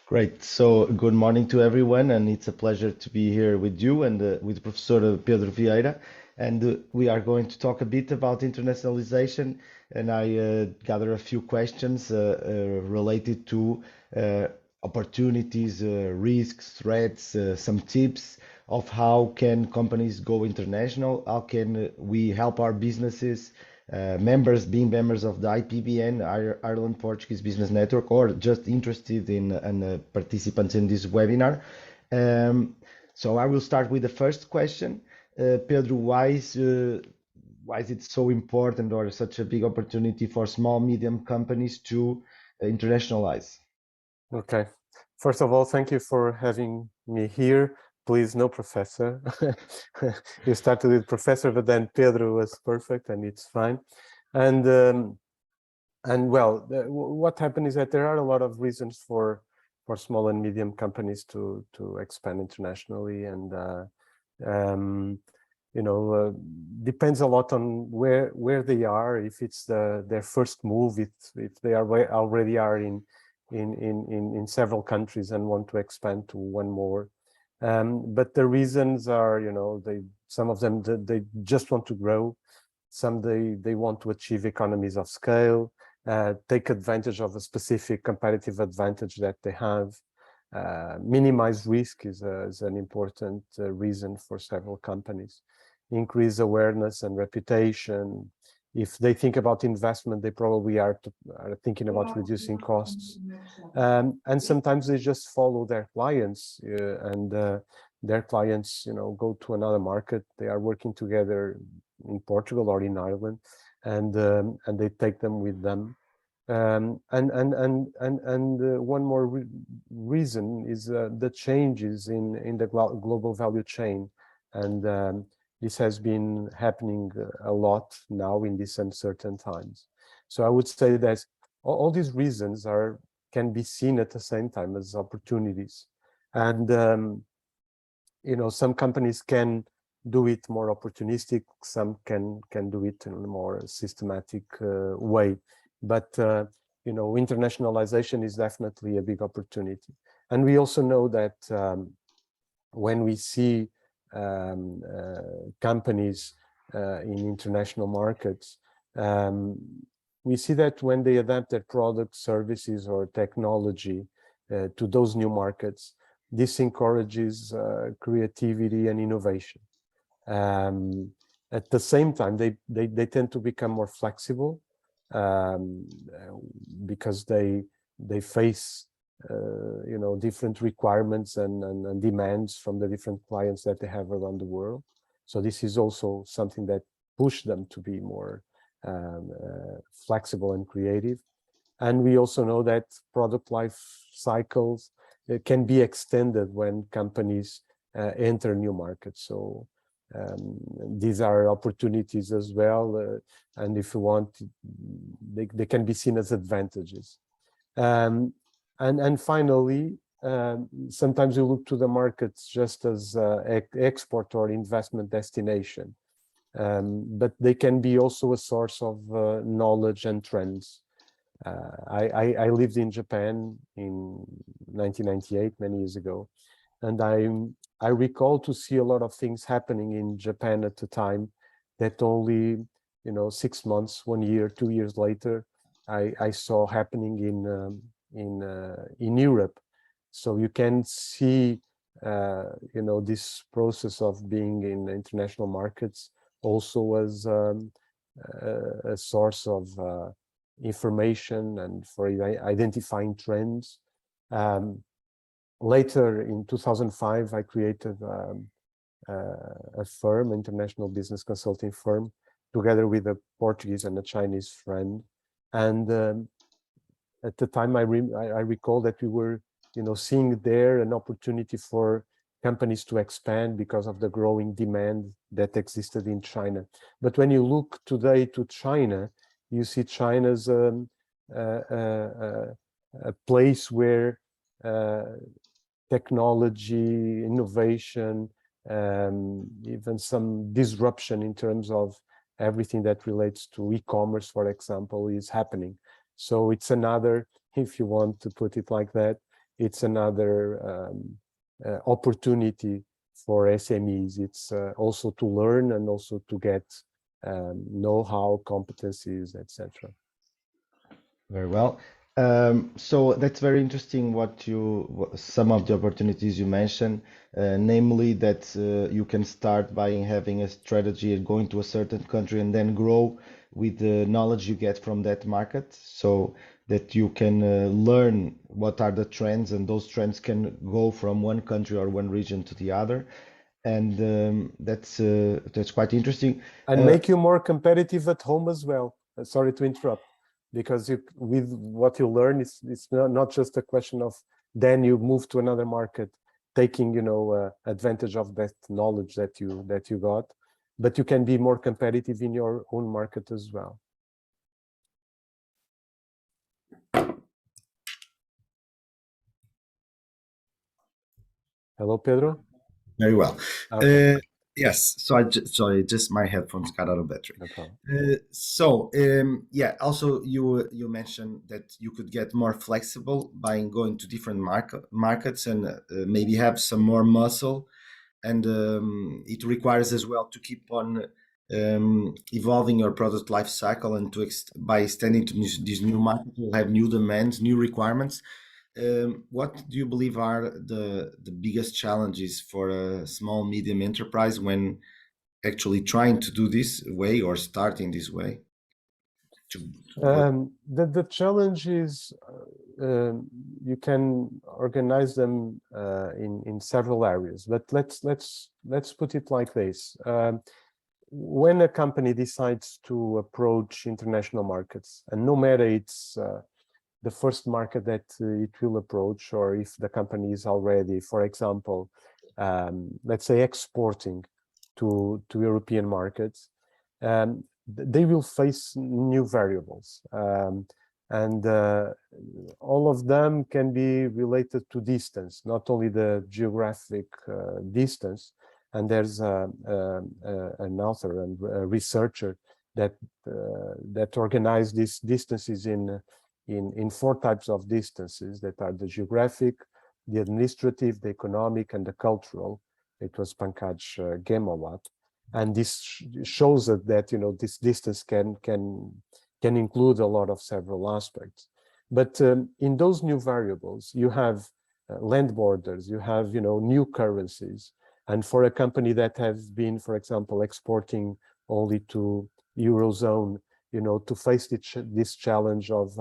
Great. So, good morning to everyone, and it's a pleasure to be here with you and with Professor Pedro Vieira. And we are going to talk a bit about internationalization. And I gather a few questions related to uh, opportunities, risks, threats, some tips of how can companies go international, how can we help our businesses being members of the IPBN, Ireland Portuguese Business Network, or just interested in participants in this webinar. Um, so I will start with the first question. Pedro, why is it so important or such a big opportunity for small, medium companies to internationalize? Okay. First of all, thank you for having me here. Please, no professor. You started with professor, but then Pedro was perfect, and it's fine. And well, what happened is that there are a lot of reasons for small and medium companies to expand internationally, and depends a lot on where they are. If it's their first move, if they already are in several countries and want to expand to one more. But the reasons are, some of them they just want to grow. Some they want to achieve economies of scale, take advantage of a specific competitive advantage that they have. Minimize risk is an important reason for several companies. Increase awareness and reputation. If they think about investment, they probably are thinking about reducing costs. And sometimes they just follow their clients, and their clients, go to another market. They are working together in Portugal or in Ireland, and they take them with them. And one more reason is the changes in the global value chain, and this has been happening a lot now in these uncertain times. So I would say that all these reasons can be seen at the same time as opportunities, and some companies can do it more opportunistic, some can do it in a more systematic way. But internationalization is definitely a big opportunity. And we also know that when we see companies in international markets, we see that when they adapt their products, services, or technology to those new markets, this encourages creativity and innovation. At the same time, they tend to become more flexible, because they face different requirements and demands from the different clients that they have around the world. So this is also something that pushes them to be more flexible and creative. And we also know that product life cycles can be extended when companies enter new markets. So these are opportunities as well, and if you want, they can be seen as advantages. And finally, sometimes we look to the markets just as export or investment destination, but they can be also a source of knowledge and trends. I lived in Japan in 1998, many years ago, and I recall to see a lot of things happening in Japan at the time that only 6 months, 1 year, 2 years later I saw happening in Europe. So you can see this process of being in international markets also as a source of information and for identifying trends. Later in 2005, I created a firm, international business consulting firm, together with a Portuguese and a Chinese friend. And at the time, I recall that we were, seeing there an opportunity for companies to expand because of the growing demand that existed in China. But when you look today to China, you see China's a place where technology, innovation, even some disruption in terms of everything that relates to e-commerce, for example, is happening. So it's another, if you want to put it like that, it's another opportunity for SMEs. It's also to learn and also to get know-how, competencies, etc. Very well. So that's very interesting some of the opportunities you mentioned, namely that you can start by having a strategy and going to a certain country and then grow with the knowledge you get from that market, so that you can learn what are the trends, and those trends can go from one country or one region to the other. And that's quite interesting. And make you more competitive at home as well. Sorry to interrupt, because with what you learn, it's not just a question of then you move to another market, taking advantage of that knowledge that you got, but you can be more competitive in your own market as well. Hello, Pedro. Very well. Okay. Yes. So sorry, just my headphones got out of battery. No problem. Yeah. Also, you mentioned that you could get more flexible by going to different markets and maybe have some more muscle, and it requires as well to keep on evolving your product life cycle, and by extending to these new markets, you'll have new demands, new requirements. What do you believe are the biggest challenges for a small medium enterprise when actually trying to do this way or starting this way? The challenge is you can organize them in several areas, but let's put it like this. When a company decides to approach international markets, and no matter it's the first market that it will approach, or if the company is already, for example, let's say exporting to European markets, they will face new variables. And all of them can be related to distance, not only the geographic distance. And there's an author and a researcher that organized these distances in four types of distances that are the geographic, the administrative, the economic, and the cultural. It was Pankaj Ghemawat. And this shows that this distance can include a lot of several aspects. But in those new variables, you have land borders, you have new currencies. And for a company that has been, for example, exporting only to Eurozone, to face this challenge of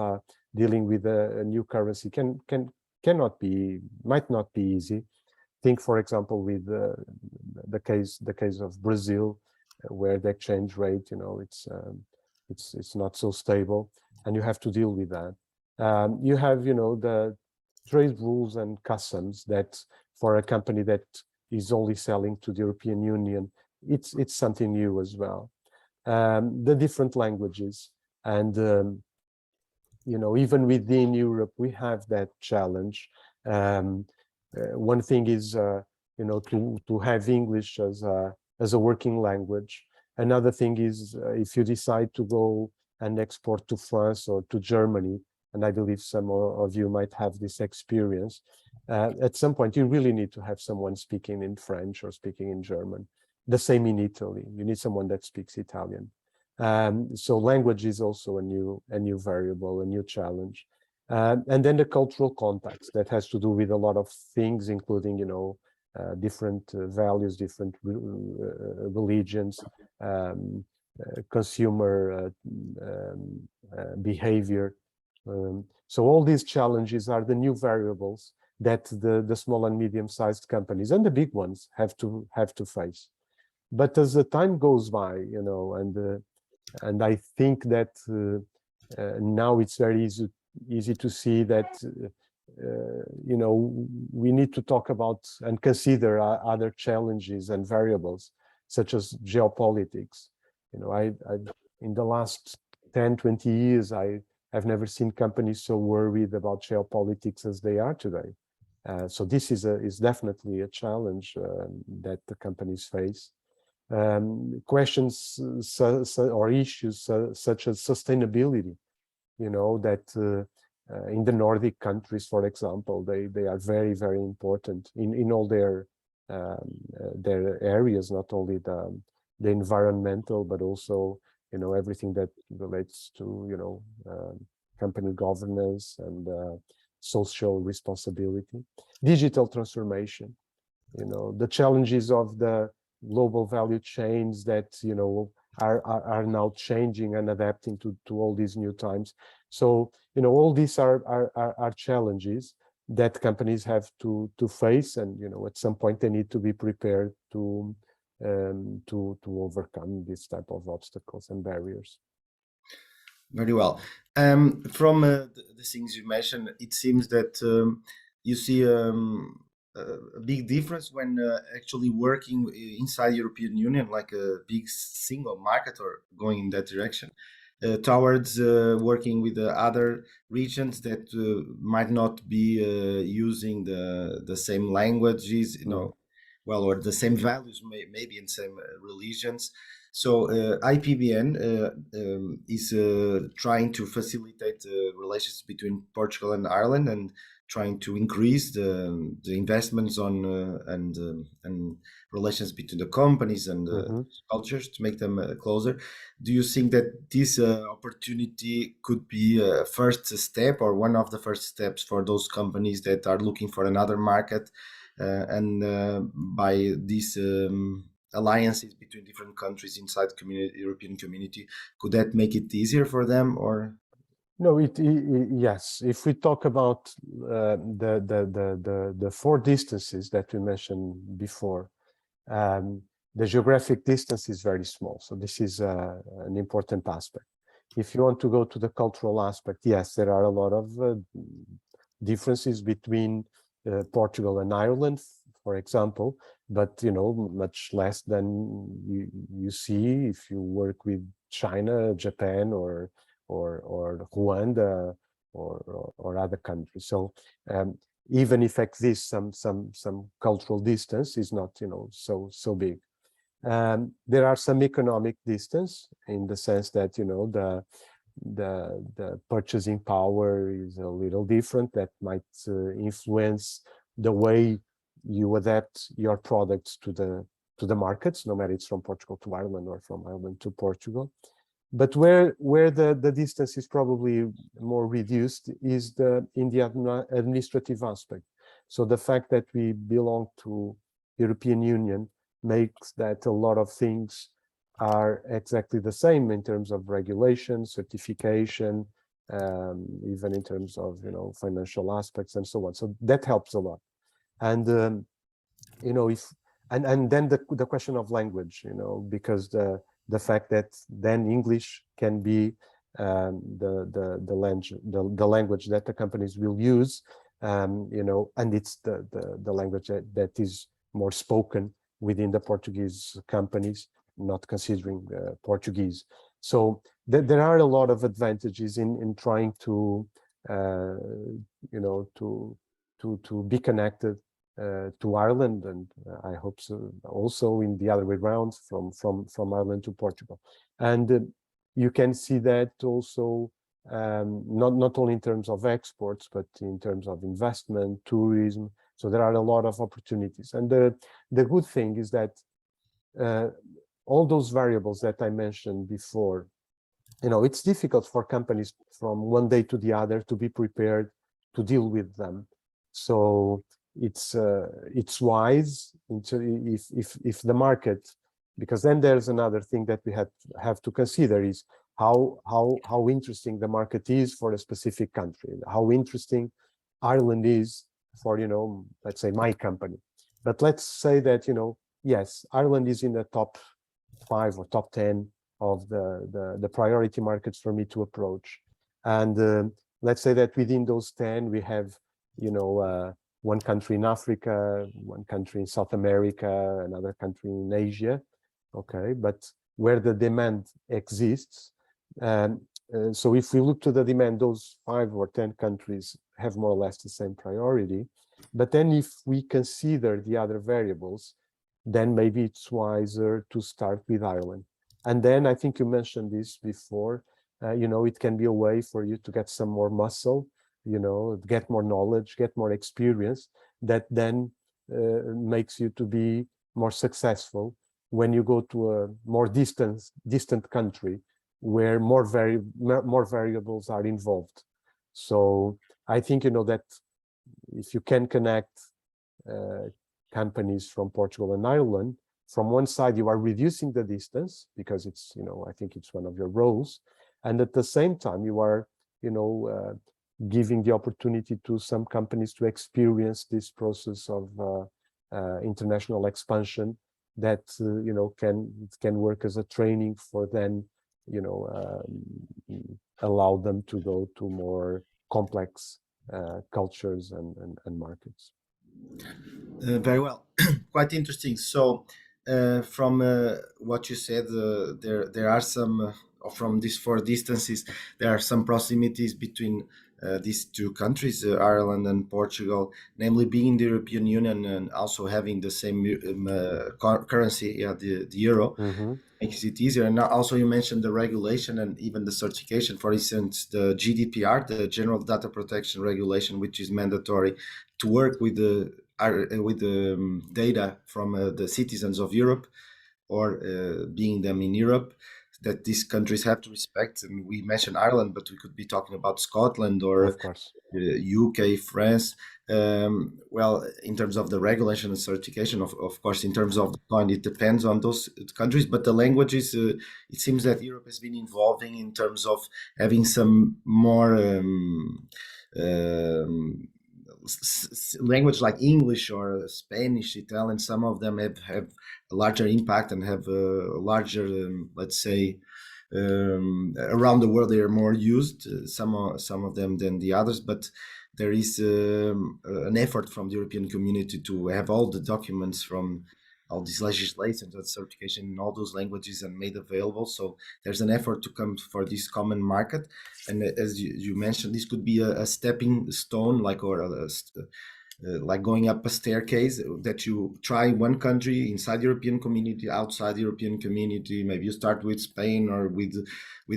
dealing with a new currency might not be easy. Think, for example, with the case of Brazil, where the exchange rate, it's not so stable, and you have to deal with that. You have, the trade rules and customs that for a company that is only selling to the European Union, it's something new as well. The different languages, and even within Europe, we have that challenge. One thing is, to have English as a working language. Another thing is, if you decide to go and export to France or to Germany, and I believe some of you might have this experience, at some point you really need to have someone speaking in French or speaking in German. The same in Italy. You need someone that speaks Italian. So language is also a new variable, a new challenge. And then the cultural context that has to do with a lot of things, including, different values, different religions, consumer behavior. So all these challenges are the new variables that the small and medium-sized companies and the big ones have to face. But as the time goes by, and I think that now it's very easy to see that we need to talk about and consider other challenges and variables, such as geopolitics. In the last 10-20 years, I have never seen companies so worried about geopolitics as they are today. So this is definitely a challenge that the companies face. Questions or issues such as sustainability, that in the Nordic countries, for example, they are very, very important in all their areas, not only the environmental, but also, you know, everything that relates to, you know, company governance and social responsibility, digital transformation, you know, the challenges of the global value chains that, you know, are now changing and adapting to all these new times. So, you know, all these are challenges that companies have to face, and, you know, at some point they need to be prepared to overcome this type of obstacles and barriers. Very well. From the things you mentioned, it seems that you see a big difference when actually working inside European Union, like a big single market, or going in that direction, towards working with the other regions that might not be using the same languages, you know, well, or the same values, maybe in same religions. So IPBN is trying to facilitate relations between Portugal and Ireland, and trying to increase the investments on and relations between the companies and cultures, to make them closer. Do you think that this opportunity could be a first step, or one of the first steps, for those companies that are looking for another market, and by these alliances between different countries inside the European community, could that make it easier for them? Or no, yes. If we talk about the four distances that we mentioned before, the geographic distance is very small. So this is an important aspect. If you want to go to the cultural aspect, yes, there are a lot of differences between Portugal and Ireland, for example, but, you know, much less than you see if you work with China, Japan, or Rwanda, or other countries. So even if exists some cultural distance, is not, you know, so big. There are some economic distance, in the sense that, you know, the purchasing power is a little different. That might influence the way you adapt your products to the markets, no matter it's from Portugal to Ireland or from Ireland to Portugal. But where the distance is probably more reduced is in the administrative aspect. So the fact that we belong to European Union makes that a lot of things are exactly the same in terms of regulation, certification, even in terms of, you know, financial aspects and so on. So that helps a lot. And you know, and then the question of language, you know, because the fact that then English can be the language that the companies will use, you know, and it's the language that is more spoken within the Portuguese companies, not considering Portuguese. So there are a lot of advantages in trying to, you know, to be connected to Ireland, and I hope so also in the other way around, from Ireland to Portugal. And you can see that also not only in terms of exports, but in terms of investment, tourism. So there are a lot of opportunities. And the good thing is that all those variables that I mentioned before, you know, it's difficult for companies from one day to the other to be prepared to deal with them. So it's wise if the market, because then there's another thing that we have to consider, is how interesting the market is for a specific country, how interesting Ireland is for, you know, let's say my company. But let's say that, you know, yes, Ireland is in the top 5 or top 10 of the priority markets for me to approach. And let's say that within those 10 we have, you know, one country in Africa, one country in South America, another country in Asia, okay, but where the demand exists. So if we look to the demand, those 5 or 10 countries have more or less the same priority. But then if we consider the other variables, then maybe it's wiser to start with Ireland. And then I think you mentioned this before, you know, it can be a way for you to get some more muscle get more knowledge, get more experience, that then makes you to be more successful when you go to a more distant country where more variables are involved. So I think, that if you can connect companies from Portugal and Ireland, from one side, you are reducing the distance because it's, I think it's one of your roles. And at the same time, you are, giving the opportunity to some companies to experience this process of international expansion that, can work as a training for then, allow them to go to more complex cultures and markets. Very well. Quite interesting. So, from what you said, there are some from these four distances. There are some proximities between these two countries, Ireland and Portugal, namely being in the European Union and also having the same currency, the euro. Mm-hmm. Makes it easier. And now also you mentioned the regulation and even the certification. For instance, the GDPR, the General Data Protection Regulation, which is mandatory to work with the data from the citizens of Europe or being them in Europe, that these countries have to respect. And we mentioned Ireland, but we could be talking about Scotland or Of course. UK, France. Well, in terms of the regulation and certification, of course, in terms of the point, it depends on those countries. But the languages, it seems that Europe has been evolving in terms of having some more language like English or Spanish, Italian. Some of them have a larger impact and have a larger, let's say, around the world they are more used. Some of them than the others, but there is an effort from the European community to have all the documents from all these legislations and certification in all those languages and made available. So there's an effort to come for this common market. And as you mentioned, this could be a stepping stone, like going up a staircase, that you try one country inside the European community, outside the European community. Maybe you start with Spain or with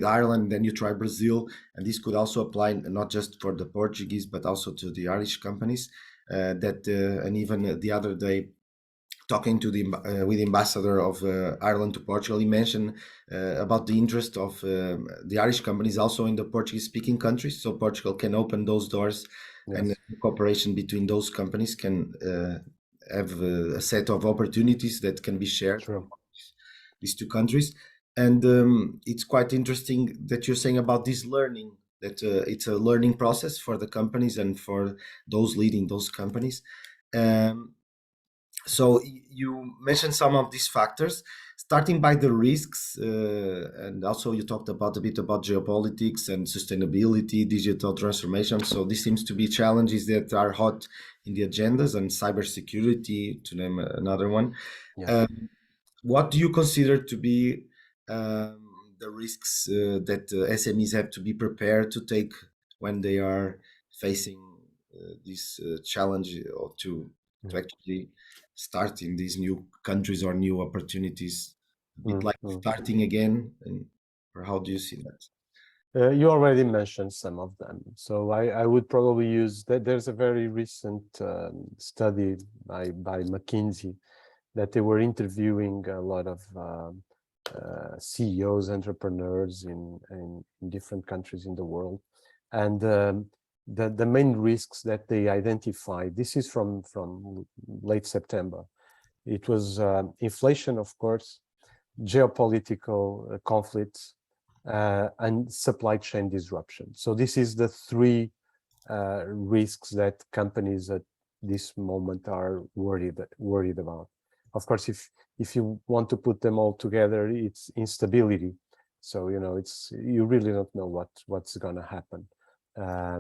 Ireland, then you try Brazil. And this could also apply not just for the Portuguese, but also to the Irish companies. And even the other day, talking to with the ambassador of Ireland to Portugal, he mentioned about the interest of the Irish companies also in the Portuguese-speaking countries. So Portugal can open those doors, yes. And the cooperation between those companies can have a set of opportunities that can be shared from these two countries. And it's quite interesting that you're saying about this learning, that it's a learning process for the companies and for those leading those companies. So you mentioned some of these factors, starting by the risks, and also you talked a bit about geopolitics and sustainability, digital transformation. So this seems to be challenges that are hot in the agendas, and cybersecurity, to name another one. Yeah. What do you consider to be the risks that SMEs have to be prepared to take when they are facing this challenge, or to actually start in these new countries or new opportunities, a bit like starting again? Or how do you see that? You already mentioned some of them, so I would probably use that. There's a very recent study by McKinsey that they were interviewing a lot of CEOs, entrepreneurs in different countries in the world, and the main risks that they identified. This is from late September. It was inflation, of course, geopolitical conflicts, and supply chain disruption. So this is the three risks that companies at this moment are worried about. Of course, if you want to put them all together, it's instability. So you really don't know what's going to happen. I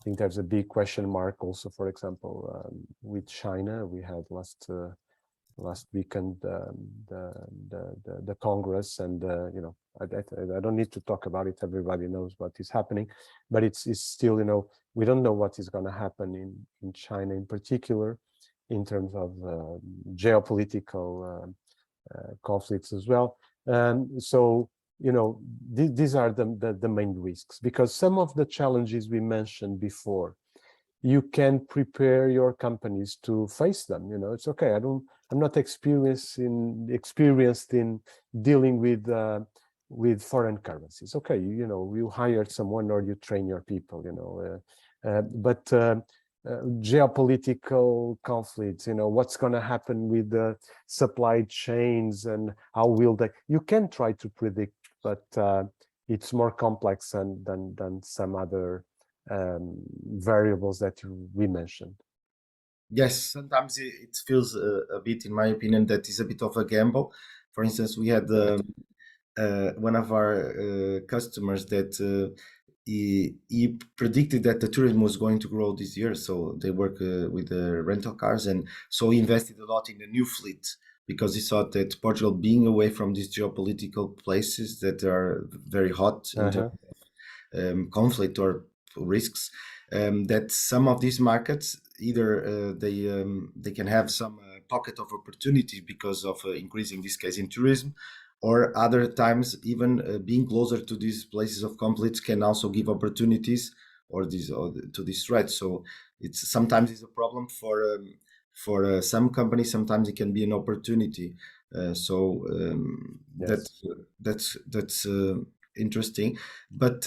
think there's a big question mark also, for example, with China. We had last weekend the Congress, and I don't need to talk about it. Everybody knows what is happening, but it's still, we don't know what is going to happen in China in particular, in terms of geopolitical conflicts as well. So these are the main risks, because some of the challenges we mentioned before, you can prepare your companies to face them. It's okay. I'm not experienced in dealing with foreign currencies. Okay, you hired someone or you train your people. But geopolitical conflicts, what's going to happen with the supply chains and how will they? You can try to predict, but it's more complex than some other variables that we mentioned. Yes, sometimes it feels a bit, in my opinion, that is a bit of a gamble. For instance, we had one of our customers that he predicted that the tourism was going to grow this year. So they work with the rental cars, and so he invested a lot in a new fleet because he thought that Portugal, being away from these geopolitical places that are very hot in terms of conflict or risks, that some of these markets either they can have some pocket of opportunity because of increasing, this case, in tourism, or other times even being closer to these places of conflicts can also give opportunities or to these threats. So it's sometimes it's a problem for some companies. Sometimes it can be an opportunity. Yes. That's interesting. But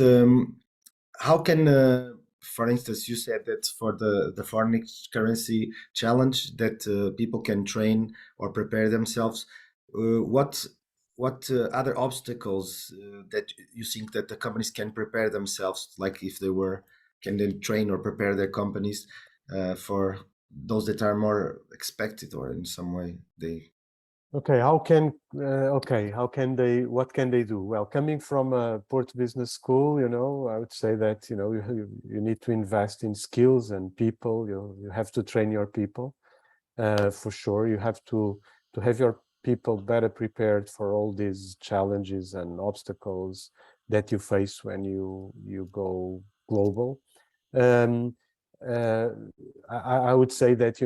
how can for instance, you said that for the foreign currency challenge that people can train or prepare themselves. What other obstacles that you think that the companies can prepare themselves, like if they were, can they train or prepare their companies for those that are more expected or in some way they. Okay, what can they do? Well, coming from a Porto Business School, I would say that, you need to invest in skills and people. You have to train your people, for sure. You have to have your people better prepared for all these challenges and obstacles that you face when you go global. Um, uh, I would say that,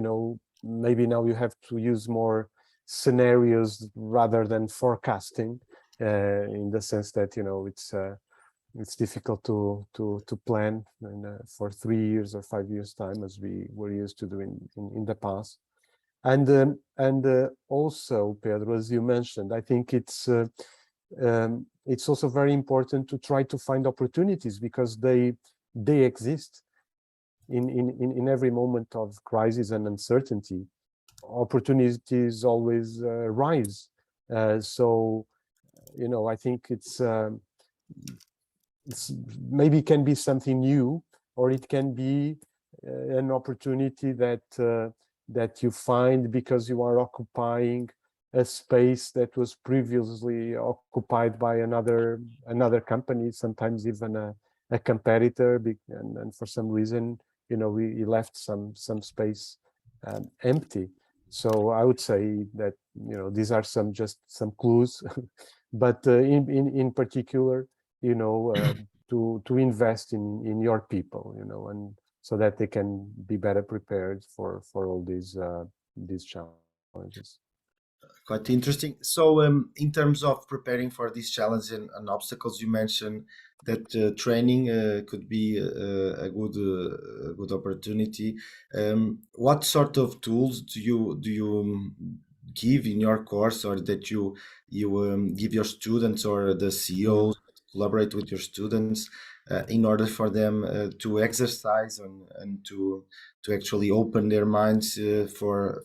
maybe now you have to use more scenarios rather than forecasting, in the sense that, it's difficult to plan for 3 years or 5 years time, as we were used to do in the past. And also, Pedro, as you mentioned, I think it's also very important to try to find opportunities, because they exist in every moment of crisis and uncertainty. Opportunities always rise. So, I think it's maybe it can be something new, or it can be an opportunity that you find because you are occupying a space that was previously occupied by another company, sometimes even a competitor, and for some reason, we left some space empty. So I would say that, these are just some clues, but in particular, to invest in your people, and so that they can be better prepared for all these challenges. Quite interesting. So, in terms of preparing for these challenges and obstacles, you mentioned that training could be a good opportunity. What sort of tools do you give in your course, or that you give your students or the CEOs collaborate with your students in order for them to exercise and to actually open their minds for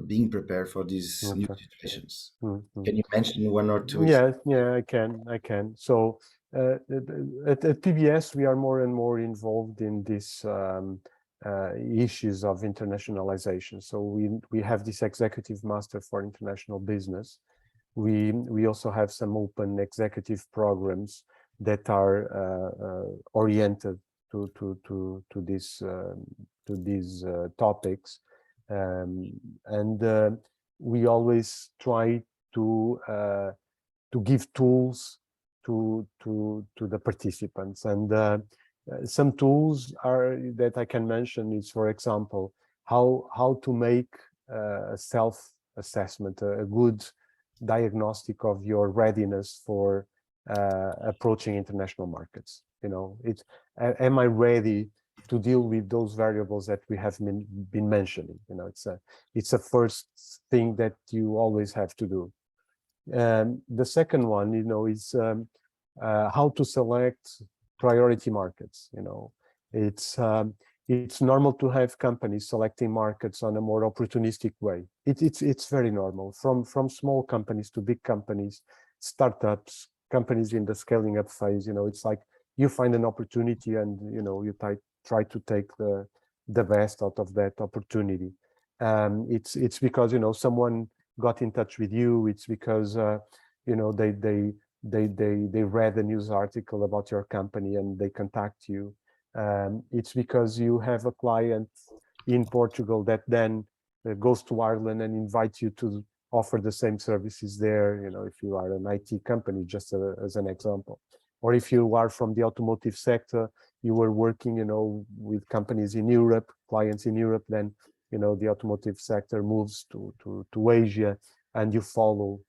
being prepared for these new Okay. situations. Mm-hmm. Can you mention one or two? Yeah, I can. So at PBS, we are more and more involved in these issues of internationalization. So we have this executive master for international business. We also have some open executive programs that are oriented to these topics, and we always try to give tools to the participants. And some tools that I can mention is, for example, how to make a self-assessment, a good diagnostic of your readiness for approaching international markets. Am I ready to deal with those variables that we have been mentioning? It's a first thing that you always have to do. The second one, is how to select priority markets. It's normal to have companies selecting markets on a more opportunistic way. It's very normal, from small companies to big companies, startups, companies in the scaling up phase. It's like you find an opportunity and you try to take the best out of that opportunity. It's because someone got in touch with you. It's because they read a news article about your company and they contact you. It's because you have a client in Portugal that then goes to Ireland and invites you to offer the same services there. If you are an IT company, just as an example, or if you are from the automotive sector, you were working with companies in Europe, clients in Europe, then the automotive sector moves to Asia, and you follow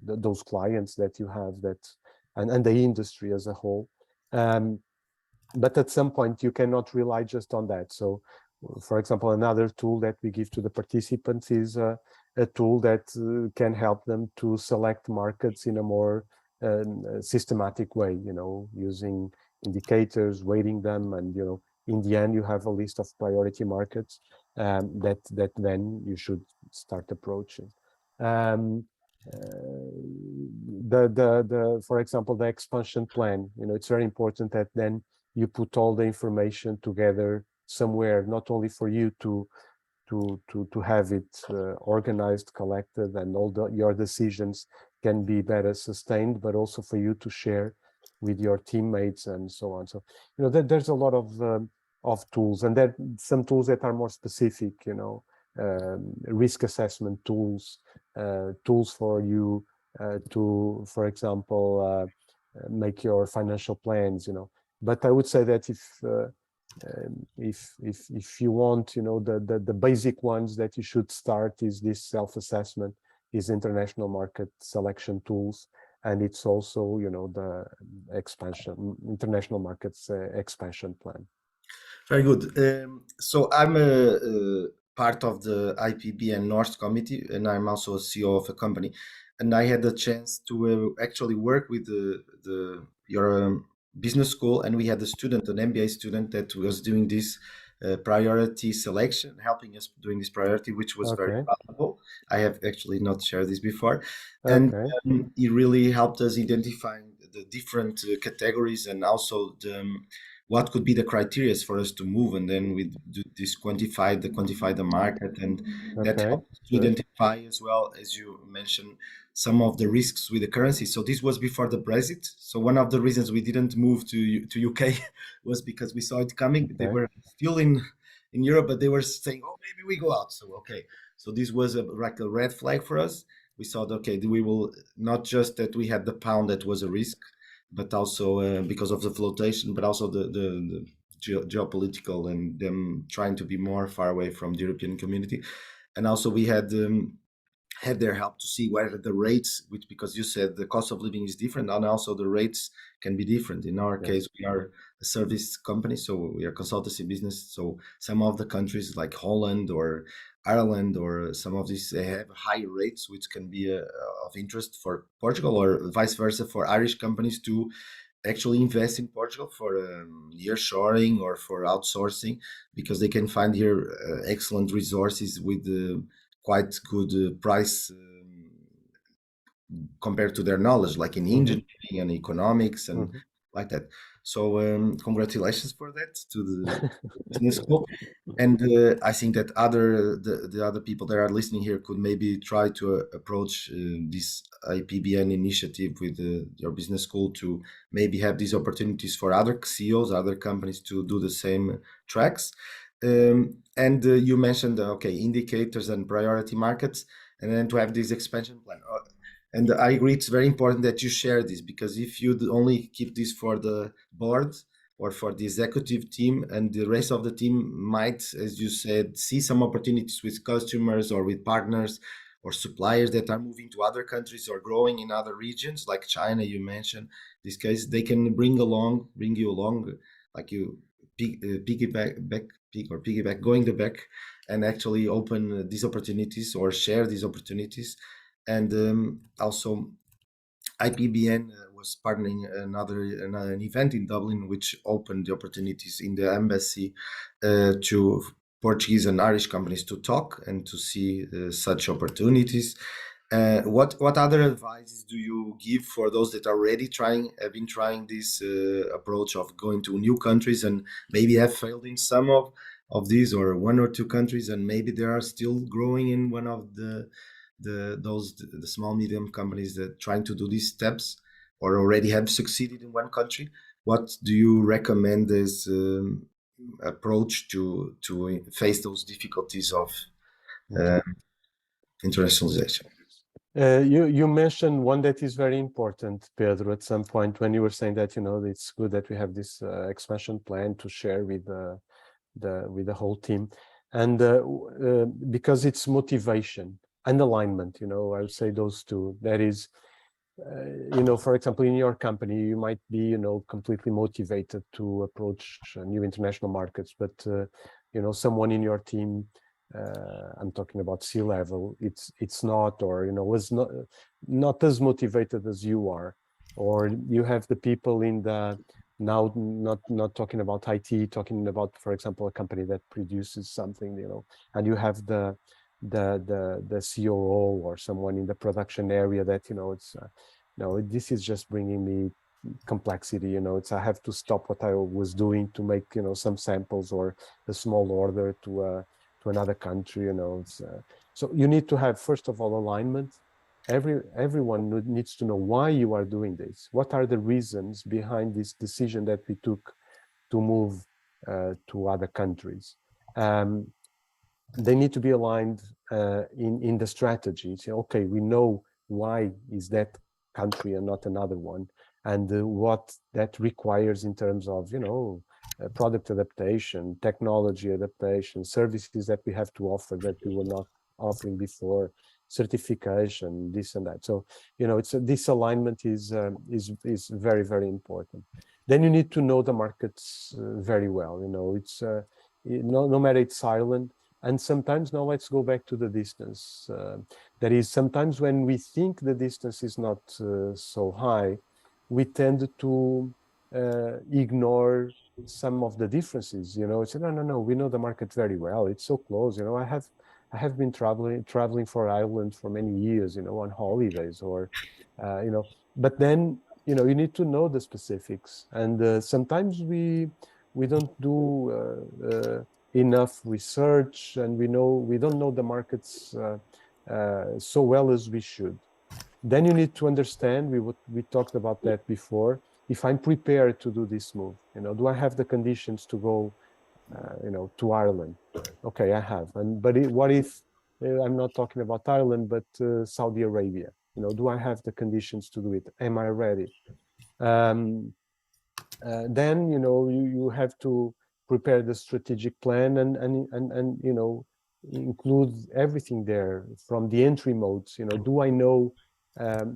those clients that you have, and the industry as a whole. But at some point you cannot rely just on that. So, for example, another tool that we give to the participants is a tool that can help them to select markets in a more systematic way, using indicators, weighting them, and in the end you have a list of priority markets that then you should start approaching. For example, the expansion plan, it's very important that then you put all the information together somewhere, not only for you to have it organized, collected, and your decisions can be better sustained, but also for you to share with your teammates and so on. So there's a lot of tools, and then some tools that are more specific, risk assessment tools, tools for you to, for example, make your financial plans. But I would say that if you want, the basic ones that you should start is this self-assessment, is international market selection tools, and it's also the international markets expansion plan. Very good. So I'm a part of the IPBN North Committee, and I'm also a CEO of a company. And I had the chance to actually work with your business school, and we had a student, an MBA student, that was doing this priority selection, helping us doing this priority, which was very valuable. I have actually not shared this before, and it really helped us identifying the different categories, and also what could be the criteria for us to move, and then we do this quantify the market, and that helps to identify, as well as you mentioned, some of the risks with the currency. So this was before the Brexit. So one of the reasons we didn't move to UK was because we saw it coming. They were still in Europe, but they were saying, oh, maybe we go out. So this was like a red flag for us. We thought, okay, we will not just that we had the pound that was a risk, but also because of the flotation, but also the geopolitical, and them trying to be more far away from the European community. And also we had their help to see where the rates, which, because you said the cost of living is different, and also the rates can be different. In our case, we are a service company, so we are consultancy business. So some of the countries like Holland or Ireland or some of these, they have high rates, which can be of interest for Portugal, or vice versa for Irish companies to actually invest in Portugal for nearshoring or for outsourcing, because they can find here excellent resources with quite good price compared to their knowledge, like in engineering and economics and like that. So congratulations for that to the business school. And I think that the other people that are listening here could maybe try to approach this IPBN initiative with your business school, to maybe have these opportunities for other CEOs, other companies, to do the same tracks. And you mentioned, indicators and priority markets, and then to have this expansion plan. And I agree, it's very important that you share this, because if you only keep this for the board or for the executive team, and the rest of the team might, as you said, see some opportunities with customers or with partners or suppliers that are moving to other countries or growing in other regions, like China, you mentioned. This case, they can bring you along, like you piggyback, going the back, and actually open these opportunities or share these opportunities. And also, IPBN was partnering an event in Dublin, which opened the opportunities in the embassy to Portuguese and Irish companies to talk and to see such opportunities. What other advices do you give for those that are already have been trying this approach of going to new countries and maybe have failed in some of these, or one or two countries, and maybe they are still growing in one of the small medium companies that trying to do these steps or already have succeeded in one country? What do you recommend as approach to face those difficulties of internationalization? You mentioned one that is very important, Pedro, at some point when you were saying that, it's good that we have this expansion plan to share with the whole team. And because it's motivation and alignment, I would say those two. That is, for example, in your company, you might be, completely motivated to approach new international markets, but, someone in your team, I'm talking about C-level, it's not, or, was not as motivated as you are, or you have the people in the, now not talking about IT, talking about, for example, a company that produces something, and you have the COO or someone in the production area that, it's no, this is just bringing me complexity, it's I have to stop what I was doing to make, some samples or a small order to another country, so you need to have, first of all, alignment. Everyone needs to know why you are doing this. What are the reasons behind this decision that we took to move to other countries? They need to be aligned in the strategy. So, okay, we know why is that country and not another one, and what that requires in terms of, product adaptation, technology adaptation, services that we have to offer that we were not offering before, certification, this and that. So, this alignment is very, very important. Then you need to know the markets very well. It's no matter it's silent. And sometimes, now let's go back to the distance. That is, sometimes when we think the distance is not so high, we tend to ignore some of the differences. It's no, we know the market very well. It's so close. I have been traveling for Ireland for many years, on holidays, or but then, you need to know the specifics. And sometimes we don't do enough research, and we don't know the markets so well as we should. Then you need to understand, we talked about that before, if I'm prepared to do this move, do I have the conditions to go, to Ireland? Okay, I have. But what if I'm not talking about Ireland, but Saudi Arabia? Do I have the conditions to do it? Am I ready? Then, you have to prepare the strategic plan and include everything there, from the entry modes. Do I know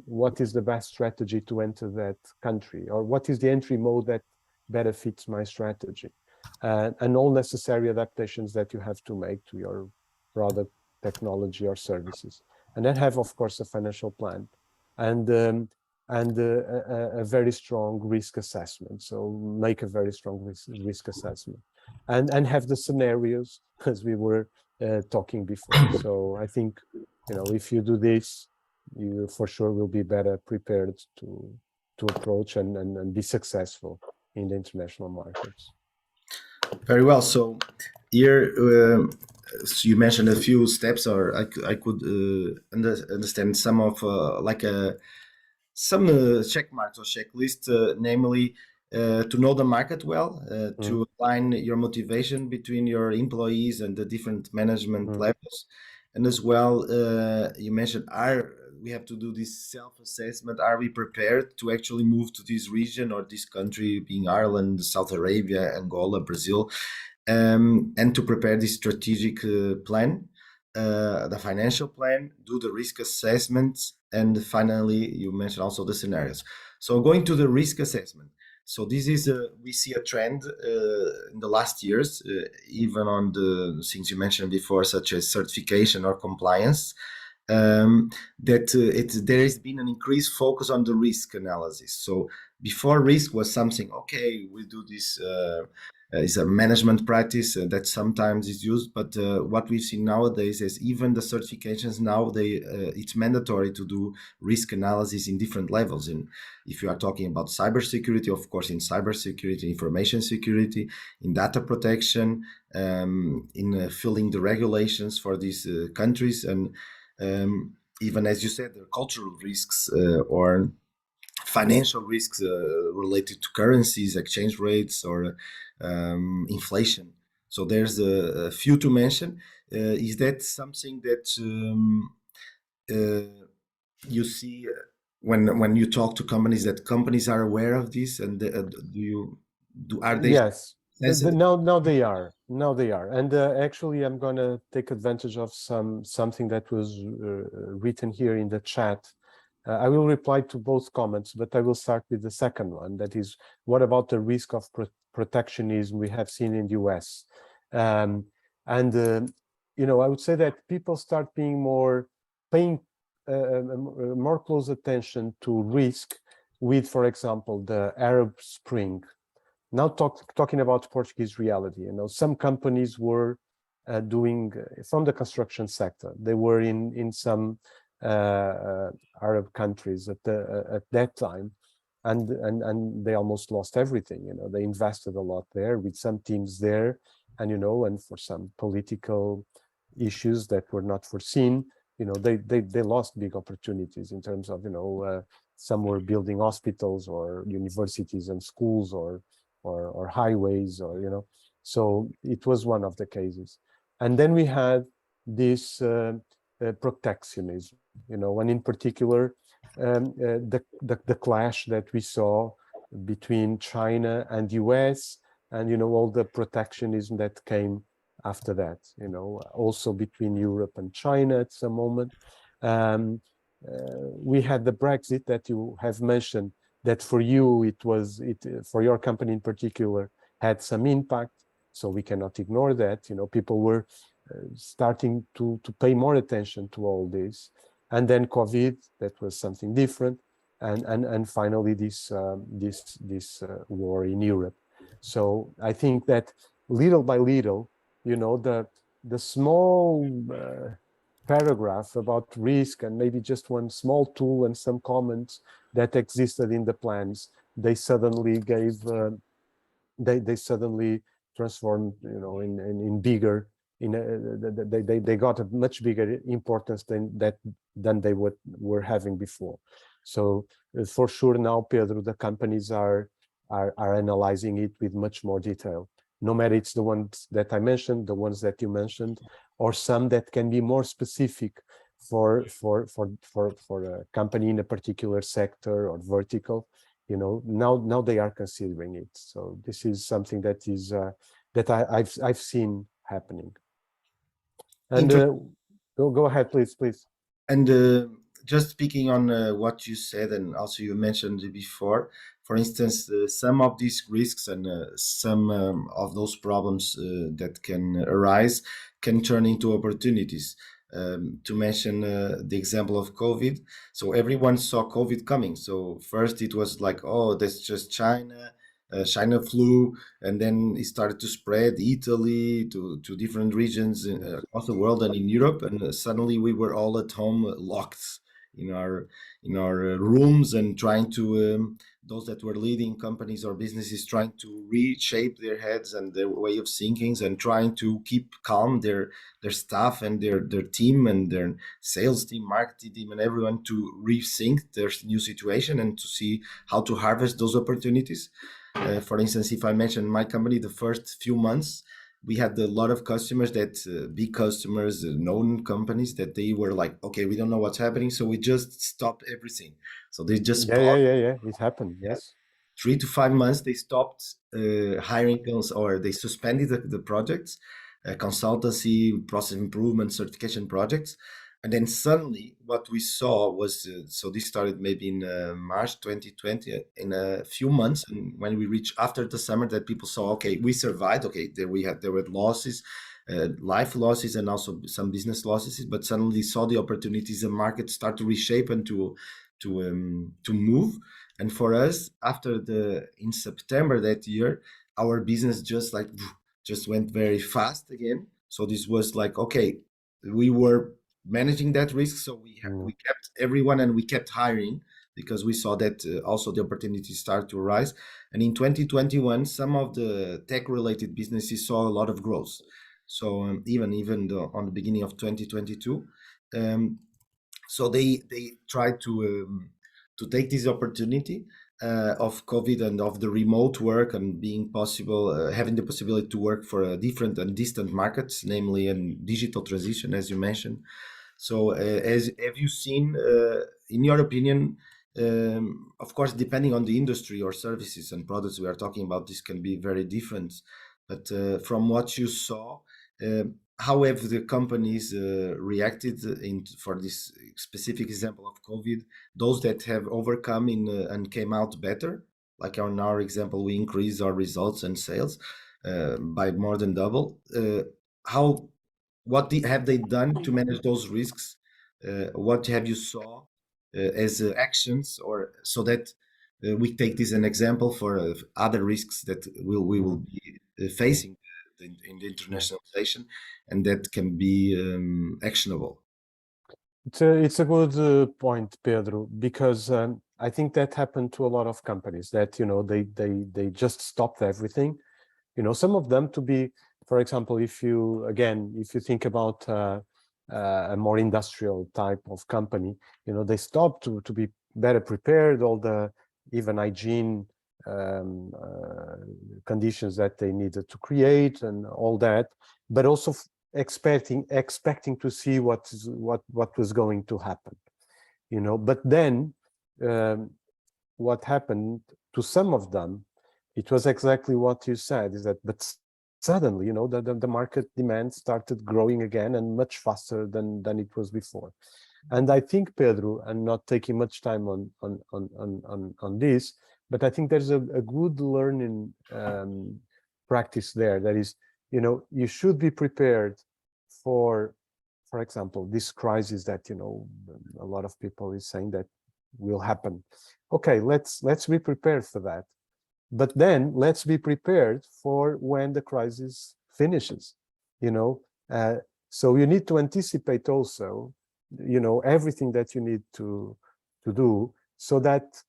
what is the best strategy to enter that country, or what is the entry mode that better fits my strategy, and all necessary adaptations that you have to make to your product, technology, or services. And then have, of course, a financial plan, and a very strong risk assessment. So make a very strong risk assessment, and have the scenarios, as we were talking before. So I think, if you do this, you for sure will be better prepared to approach and be successful in the international markets. Very well. So here, so you mentioned a few steps, or I could understand some of some check marks or checklist, namely to know the market well, to align your motivation between your employees and the different management levels, and as well, you mentioned, we have to do this self-assessment. Are we prepared to actually move to this region or this country, being Ireland, Saudi Arabia, Angola, Brazil, and to prepare this strategic plan? the financial plan, do the risk assessment, and finally, you mentioned also the scenarios. So going to the risk assessment. So this is we see a trend in the last years, even on the things you mentioned before, such as certification or compliance, that there has been an increased focus on the risk analysis. So before, risk was something, okay, we do this. Is a management practice that sometimes is used, but what we've seen nowadays is even the certifications now it's mandatory to do risk analysis in different levels. And if you are talking about cybersecurity, of course, in cybersecurity, information security, in data protection, in filling the regulations for these countries, and even as you said, the cultural risks or financial risks related to currencies, exchange rates, or inflation. So there's a few to mention. Is that something that you see when you talk to companies, that companies are aware of this, and are they Yes, sensitive? now they are. Now they are. And actually, I'm going to take advantage of something that was written here in the chat. I will reply to both comments, but I will start with the second one. That is, what about the risk of protectionism we have seen in the US? And I would say that people start paying more close attention to risk with, for example, the Arab Spring. Now talking about Portuguese reality, some companies were doing from the construction sector. They were in some Arab countries at that time, and they almost lost everything. They invested a lot there with some teams there, and for some political issues that were not foreseen, they lost big opportunities in terms of some were building hospitals or universities and schools or highways, so it was one of the cases. And then we had this protectionism, and in particular the clash that we saw between China and US, and all the protectionism that came after that, also between Europe and China at some moment. We had the Brexit that you have mentioned, that for you for your company in particular had some impact, so we cannot ignore that. People were starting to pay more attention to all this, and then COVID, that was something different, and finally this war in Europe. So I think that little by little, the small paragraph about risk, and maybe just one small tool and some comments that existed in the plans, they suddenly they suddenly transformed, in bigger, they got a much bigger importance than they were having before. So for sure now, Pedro, the companies are analyzing it with much more detail. No matter it's the ones that I mentioned, the ones that you mentioned, or some that can be more specific for a company in a particular sector or vertical. Now they are considering it. So this is something that is that I've seen happening. And go ahead, please. And just speaking on what you said, and also you mentioned before, for instance, some of these risks and some of those problems that can arise can turn into opportunities. To mention the example of COVID. So everyone saw COVID coming. So first it was like, oh, that's just China. China flu, and then it started to spread Italy to different regions across the world and in Europe, and suddenly we were all at home, locked in our rooms, and trying to those that were leading companies or businesses trying to reshape their heads and their way of thinking, and trying to keep calm their staff and their team and their sales team, marketing team, and everyone to rethink their new situation and to see how to harvest those opportunities. For instance, if I mention my company, the first few months, we had a lot of customers that big customers, known companies, that they were like, okay, we don't know what's happening, so we just stopped everything. So they just paused. Yeah. It happened. Yeah. Yes. 3 to 5 months, they stopped hiring us, or they suspended the projects. consultancy, process improvement, certification projects. And then suddenly what we saw was, so this started maybe in March 2020, in a few months. And when we reached after the summer, that people saw, okay, we survived. Okay, there were losses, life losses, and also some business losses. But suddenly saw the opportunities, the market start to reshape and to move. And for us, in September that year, our business just went very fast again. So this was like, okay, we were managing that risk, so we kept everyone and we kept hiring because we saw that also the opportunities start to rise. And in 2021, some of the tech related businesses saw a lot of growth. So on the beginning of 2022, so they tried to take this opportunity of COVID and of the remote work and being possible, having the possibility to work for different and distant markets, namely in digital transition, as you mentioned. So, have you seen, in your opinion, of course, depending on the industry or services and products we are talking about, this can be very different. But from what you saw, uh, how have the companies reacted for this specific example of COVID? Those that have overcome and came out better, like in our example, we increased our results and sales by more than double. How have they done to manage those risks? What have you saw as actions, or so that we take this an example for other risks that we will be facing in the internationalization, and that can be actionable. It's a good point, Pedro, because I think that happened to a lot of companies that, they just stopped everything. Some of them for example, if you think about a more industrial type of company, they stopped to be better prepared, all the even hygiene conditions that they needed to create and all that, but also expecting to see what was going to happen, but then what happened to some of them, it was exactly what you said, is that but suddenly the market demand started growing again and much faster than it was before. And I think, Pedro, I'm not taking much time on this, but I think there's a good learning practice there. That is, you should be prepared for example, this crisis that a lot of people is saying that will happen. Okay, let's be prepared for that, but then let's be prepared for when the crisis finishes. So you need to anticipate also everything that you need to do, so that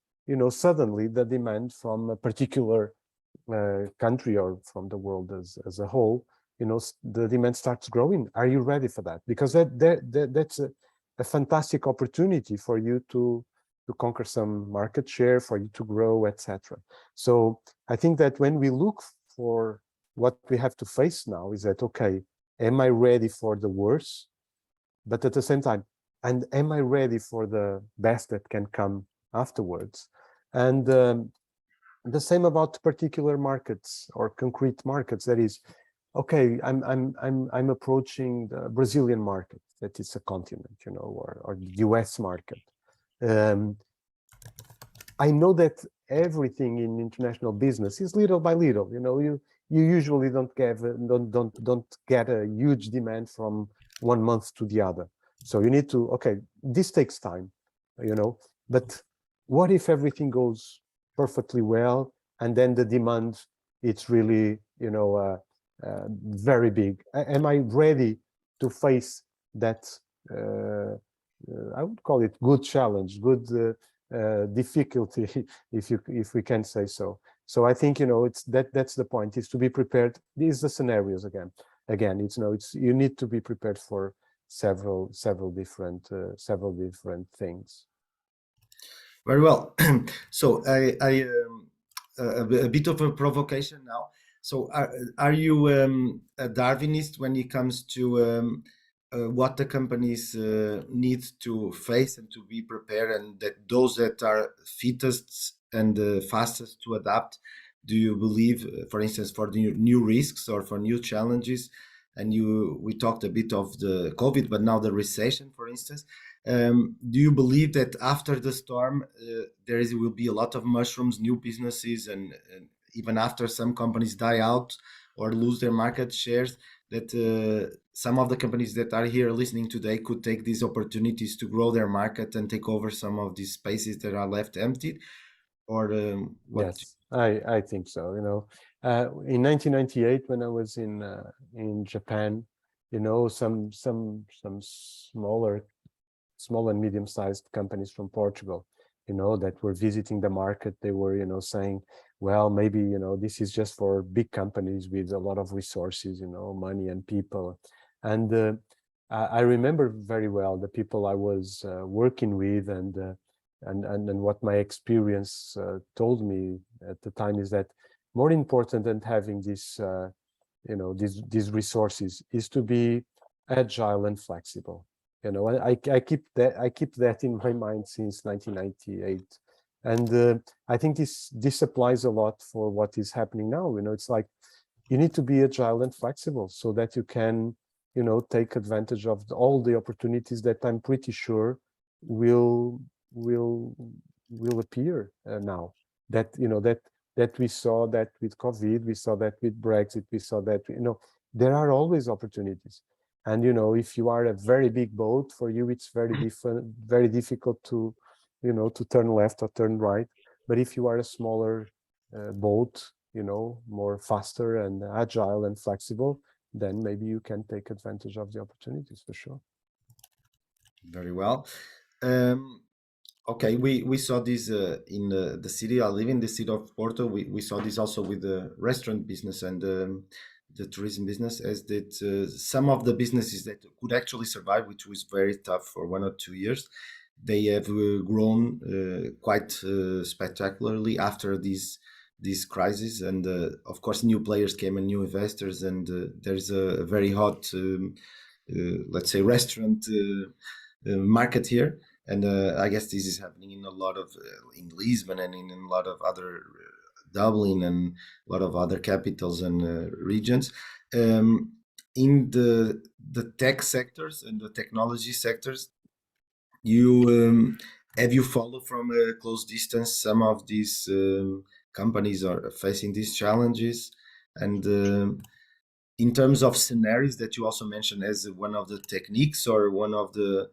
suddenly the demand from a particular country or from the world as a whole, the demand starts growing. Are you ready for that? Because that's a fantastic opportunity for you to conquer some market share, for you to grow, etc. So I think that when we look for what we have to face now, is that, okay, am I ready for the worst? But at the same time, and am I ready for the best that can come afterwards? And the same about particular markets or concrete markets. That is, okay, I'm approaching the Brazilian market, that is a continent, or the US market. I know that everything in international business is little by little. You usually don't get a huge demand from one month to the other. So you need to, okay, this takes time, but what if everything goes perfectly well, and then the demand, it's really, very big? Am I ready to face that? I would call it good challenge, good difficulty, if we can say so. So I think it's that's the point, is to be prepared. These are the scenarios again. It's you need to be prepared for several different things. Very well. So a bit of a provocation now. So are you a Darwinist when it comes to what the companies need to face and to be prepared, and that those that are fittest and fastest to adapt? Do you believe, for instance, for the new risks or for new challenges, and we talked a bit of the COVID, but now the recession, for instance. Do you believe that after the storm, will be a lot of mushrooms, new businesses, and even after some companies die out or lose their market shares, that some of the companies that are here listening today could take these opportunities to grow their market and take over some of these spaces that are left empty? Or what? Yes, I think so. In 1998, when I was in Japan, some small and medium-sized companies from Portugal, that were visiting the market, they were, saying, well, maybe, this is just for big companies with a lot of resources, money and people. And I remember very well the people I was working with, and what my experience told me at the time is that more important than having these resources is to be agile and flexible. I keep that in my mind since 1998, and I think this applies a lot for what is happening now. It's like you need to be agile and flexible so that you can take advantage of all the opportunities that I'm pretty sure will appear now. That that we saw that with COVID, we saw that with Brexit, we saw that there are always opportunities. And if you are a very big boat, for you it's very difficult to to turn left or turn right. But if you are a smaller boat, more faster and agile and flexible, then maybe you can take advantage of the opportunities for sure. Very well. Okay, we saw this in the city. I live in the city of Porto. We saw this also with the restaurant business and the tourism business, as that some of the businesses that could actually survive, which was very tough for 1 or 2 years, they have grown quite spectacularly after this crisis. And of course, new players came and new investors, and there's a very hot, let's say, restaurant market here. And I guess this is happening in a lot of in Lisbon and in a lot of other Dublin and a lot of other capitals and regions. In the tech sectors and the technology sectors, you have you followed from a close distance some of these companies are facing these challenges, and in terms of scenarios that you also mentioned as one of the techniques or one of the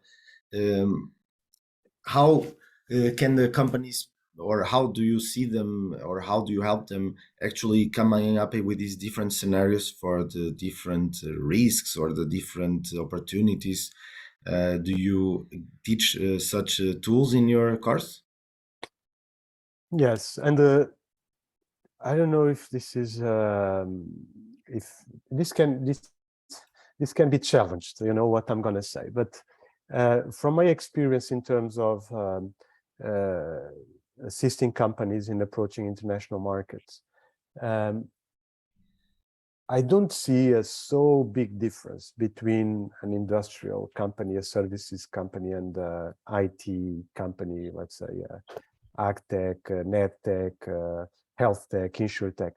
how can the companies, or how do you see them, or how do you help them actually coming up with these different scenarios for the different risks or the different opportunities? Do you teach such tools in your course? Yes, and I don't know if this is if this can be challenged. What I'm going to say, but from my experience in terms of assisting companies in approaching international markets, I don't see a so big difference between an industrial company, a services company, and a IT company, let's say agtech, nedtech, health tech, insurtech.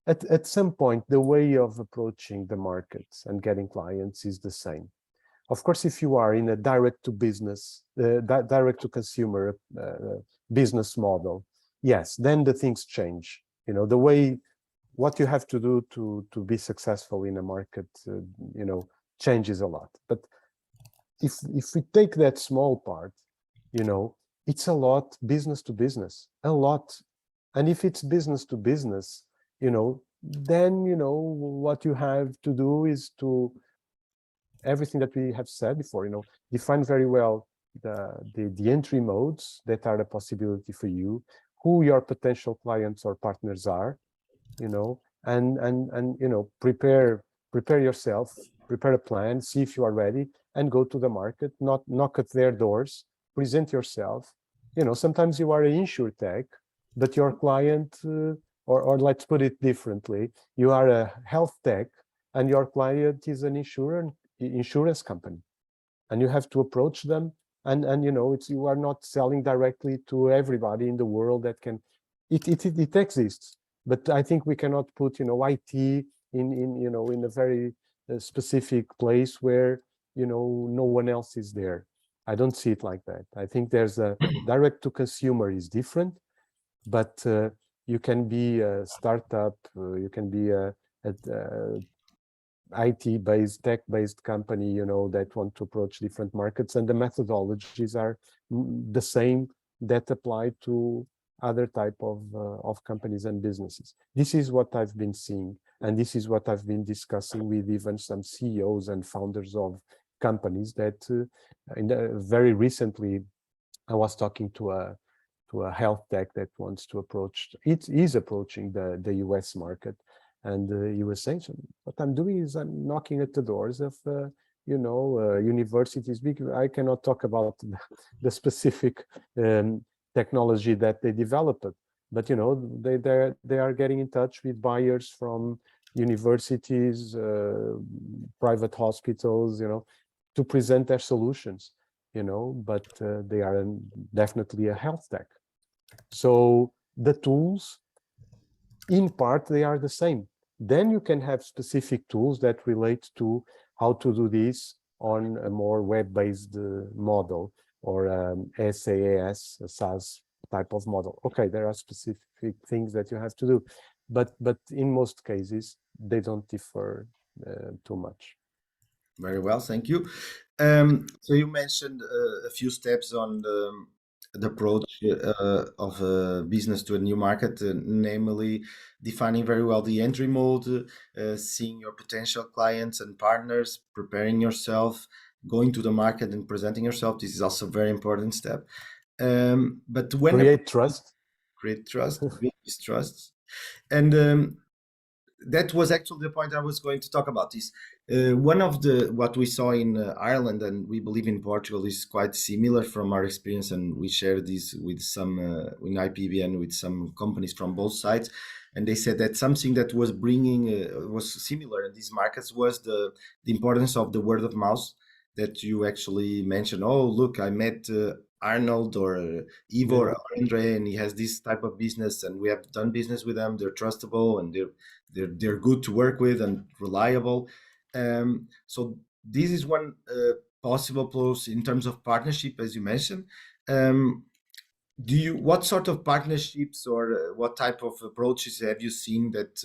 At some point, the way of approaching the markets and getting clients is the same. Of course, if you are in a direct to business, direct to consumer business model, yes, then the things change. The way, what you have to do to be successful in a market, changes a lot. But if we take that small part, it's a lot business to business, a lot. And if it's business to business, then, what you have to do is to everything that we have said before, define very well the entry modes that are a possibility for you, who your potential clients or partners are, and prepare yourself, prepare a plan, see if you are ready, and go to the market, not knock at their doors, present yourself. Sometimes you are an insurtech, but your client, or let's put it differently, you are a health tech and your client is an insurance company, and you have to approach them, and you are not selling directly to everybody in the world that can. It exists, but I think we cannot put IT in a very a specific place where, no one else is there. I don't see it like that. I think there's a direct to consumer is different, but you can be a startup, you can be a IT-based, tech-based company, that want to approach different markets, and the methodologies are the same that apply to other type of companies and businesses. This is what I've been seeing, and this is what I've been discussing with even some CEOs and founders of companies that very recently I was talking to a health tech that wants to approach, it is approaching the US market. And he was saying, so what I'm doing is I'm knocking at the doors of, universities. I cannot talk about the specific technology that they developed, but they are getting in touch with buyers from universities, private hospitals, to present their solutions, but they are definitely a health tech. So the tools, in part, they are the same. Then you can have specific tools that relate to how to do this on a more web-based model, or SaaS, a SaaS type of model. Okay, there are specific things that you have to do, but in most cases, they don't differ too much. Very well, thank you. So you mentioned a few steps on the approach of a business to a new market, namely defining very well the entry mode, seeing your potential clients and partners, preparing yourself, going to the market and presenting yourself. This is also a very important step. But when create trust, build this trust, and that was actually the point I was going to talk about. Is one of what we saw in Ireland, and we believe in Portugal, is quite similar from our experience, and we shared this with some in IPBN with some companies from both sides, and they said that something that was bringing was similar in these markets was the importance of the word of mouth that you actually mentioned. Oh, look, I met Arnold or Ivo or Andre, and he has this type of business, and we have done business with them. They're trustable and they're good to work with and reliable. So this is one possible plus in terms of partnership, as you mentioned. What sort of partnerships or what type of approaches have you seen that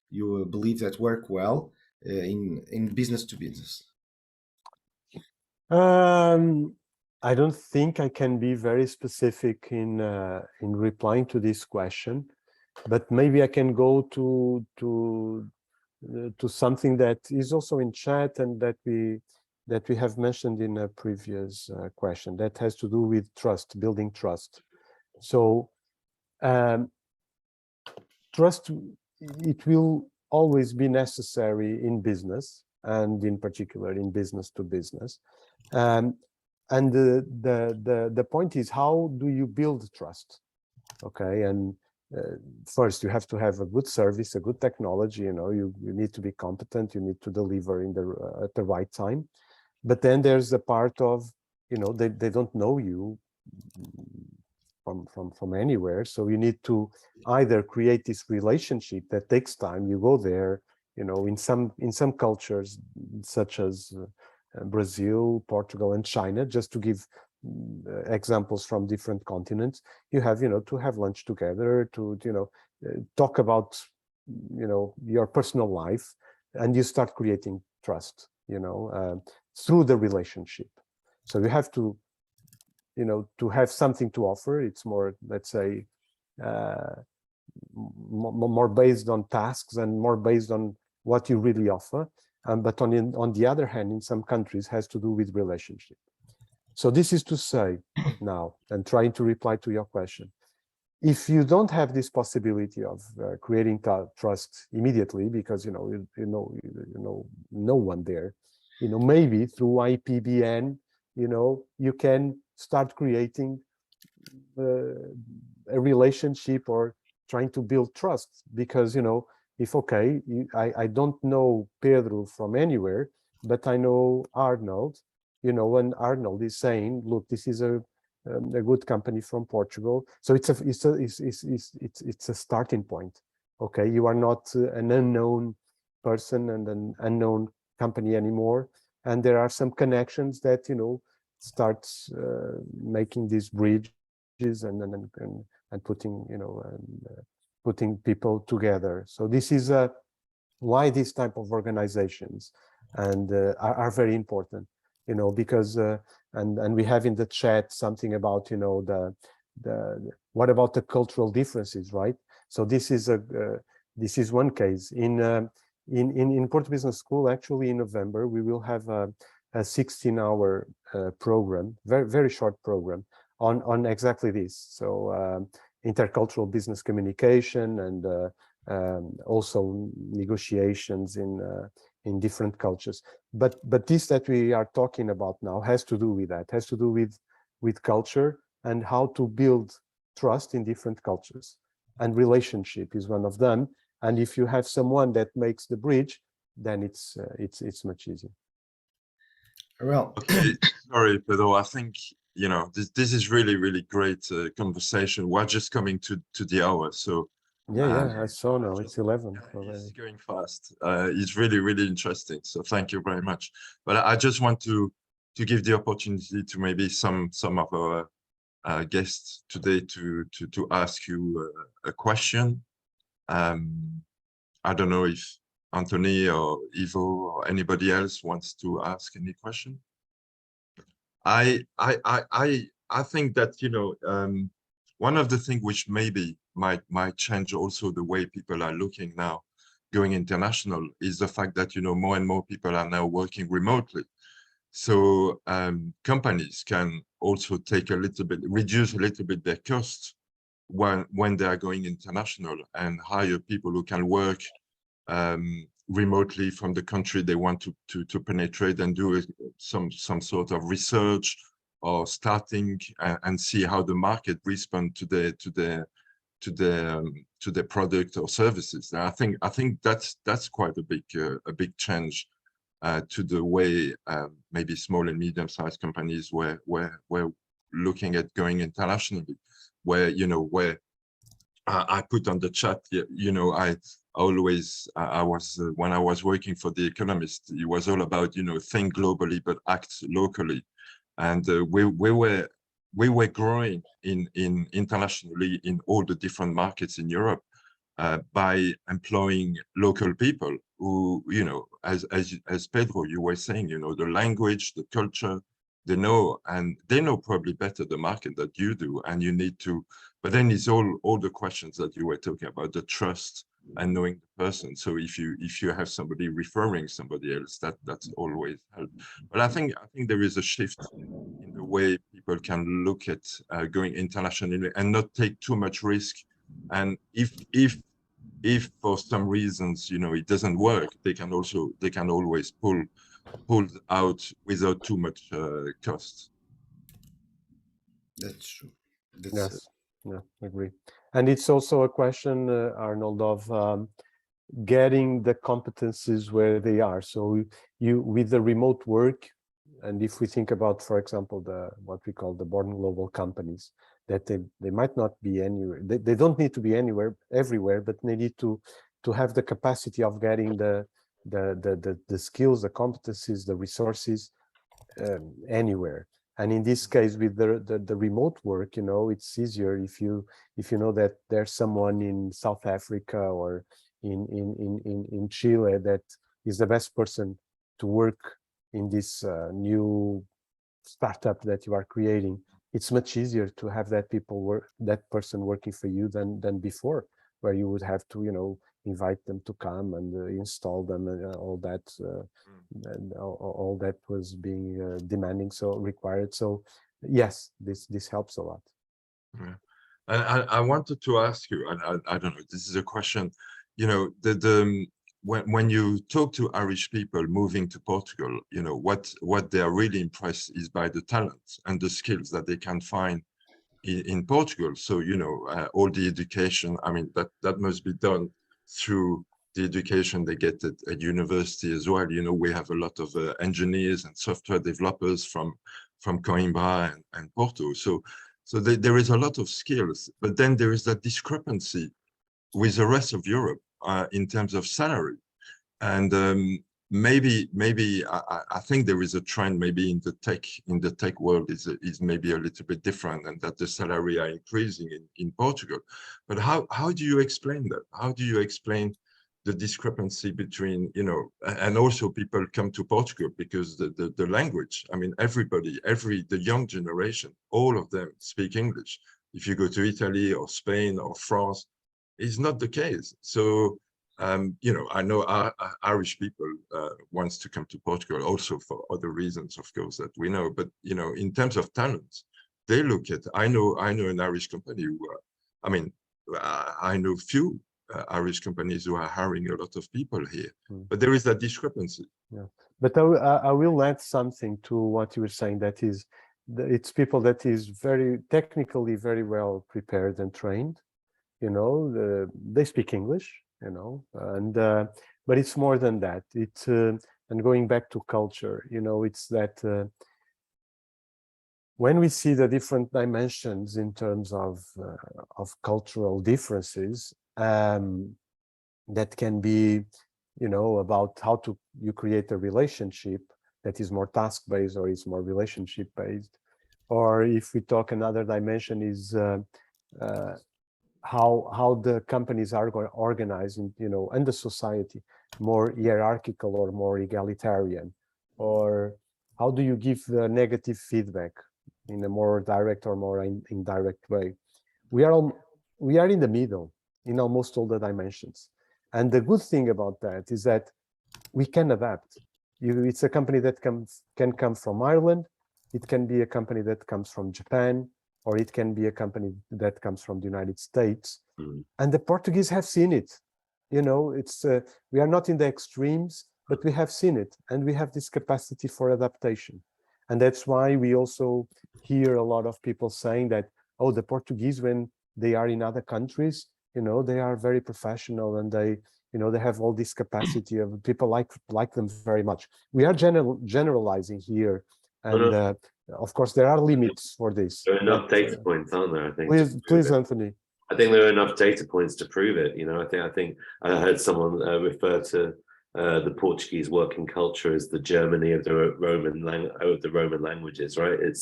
you believe that work well in business to business? I don't think I can be very specific in replying to this question, but maybe I can go to something that is also in chat and that we have mentioned in a previous question that has to do with trust, building trust. So trust, it will always be necessary in business, and in particular in business to business. And the point is, how do you build trust? Okay, and first you have to have a good service, a good technology. You need to be competent. You need to deliver at the right time. But then there's the part of they don't know you from anywhere, so you need to either create this relationship that takes time. You go there, in some cultures such as Brazil, Portugal, and China, just to give examples from different continents, you have to have lunch together, to talk about your personal life, and you start creating trust through the relationship. So you have to have something to offer. It's more, let's say, more based on tasks and more based on what you really offer. But on the other hand, in some countries, has to do with relationship. So this is to say now, and trying to reply to your question, if you don't have this possibility of creating trust immediately, because no one there, maybe through IPBN, you can start creating a relationship or trying to build trust, because if I don't know Pedro from anywhere, but I know Arnold, when Arnold is saying, look, this is a good company from Portugal, so it's a starting point. Okay, you are not an unknown person and an unknown company anymore. And there are some connections that, starts making these bridges and putting, putting people together. So this is why these type of organizations and are very important, because and we have in the chat something about, the what about the cultural differences, right? So this is one case. In Porto Business School, actually in November, we will have a 16-hour program, very short program on exactly this. So intercultural business communication and also negotiations in different cultures. But this that we are talking about now has to do with that, has to do with culture and how to build trust in different cultures. And relationship is one of them. And if you have someone that makes the bridge, then it's much easier. Well, okay, sorry, Pedro. I think this is really great conversation. We're just coming to the hour, so Yeah, I saw now. It's 11 already. it's going fast. It's really interesting. So thank you very much. But I just want to give the opportunity to maybe some of our guests today to ask you a question. I don't know if Anthony or Ivo or anybody else wants to ask any question. I think that one of the things which maybe might change also the way people are looking now going international is the fact that more and more people are now working remotely. So companies can also reduce a little bit their costs when they are going international and hire people who can work remotely from the country they want to penetrate and do some sort of research or starting and see how the market responds to the product or services. And I think that's quite a big change to the way maybe small and medium-sized companies were looking at going internationally, where I put on the chat, I was when I was working for The Economist, it was all about think globally but act locally, and we were growing internationally in all the different markets in Europe by employing local people who as Pedro you were saying, the language, the culture, they know probably better the market that you do, and you need to. But then it's all the questions that you were talking about, the trust and knowing the person. So if you have somebody referring somebody else, that's always help. But I think there is a shift in the way people can look at going internationally and not take too much risk. And if for some reasons it doesn't work, they can always pull out without too much cost. that's true. Yes, yeah, agree. And it's also a question, Arnold, of getting the competencies where they are. So you with the remote work, and if we think about, for example, what we call the born global companies, that they might not be anywhere. They don't need to be everywhere, but they need to have the capacity of getting the skills, the competencies, the resources anywhere. And in this case, with the remote work, it's easier if you know that there's someone in South Africa or in Chile that is the best person to work in this new startup that you are creating. It's much easier to have that person working for you than before, where you would have to invite them to come and install them and all that and all that was being demanding, so required. So yes, this helps a lot. Yeah. And I wanted to ask you, and I don't know, this is a question, when you talk to Irish people moving to Portugal, what they are really impressed is by the talents and the skills that they can find in Portugal. So all the education, I mean, that must be done through the education they get at university as well. We have a lot of engineers and software developers from Coimbra and Porto. So there is a lot of skills, but then there is that discrepancy with the rest of Europe in terms of salary. And maybe I think there is a trend maybe in the tech world is maybe a little bit different, and that the salary are increasing in Portugal. But how do you explain that? How do you explain the discrepancy between, you know, and also people come to Portugal because the language, I mean, the young generation, all of them speak English. If you go to Italy or Spain or France, it's not the case. So you know, I know Irish people wants to come to Portugal also for other reasons, of course, that we know. But you know, in terms of talent, they look at. I know an Irish company who, I mean, I know few Irish companies who are hiring a lot of people here. But there is that discrepancy. Yeah, but I will add something to what you were saying. That is, it's people that is very technically very well prepared and trained. You know, they speak English. You know, and but it's more than that. It's and going back to culture, you know, it's that when we see the different dimensions in terms of cultural differences, that can be, you know, about how you create a relationship that is more task-based or is more relationship-based, or if we talk another dimension is how the companies are organizing, you know, and the society more hierarchical or more egalitarian, or how do you give the negative feedback in a more direct or more indirect way. We are in the middle in almost all the dimensions, and the good thing about that is that we can adapt. It's a company that can come from Ireland, it can be a company that comes from Japan, or it can be a company that comes from the United States. And the Portuguese have seen it. You know, it's we are not in the extremes, but we have seen it, and we have this capacity for adaptation. And that's why we also hear a lot of people saying that, oh, the Portuguese, when they are in other countries, you know, they are very professional, and they, you know, they have all this capacity of people like them very much. We are generalizing here, and of course, there are limits for this. There are enough data points, aren't there? I think. Please, Anthony. I think there are enough data points to prove it. You know, I think I heard someone refer to the Portuguese working culture as the Germany of the Roman languages, right? It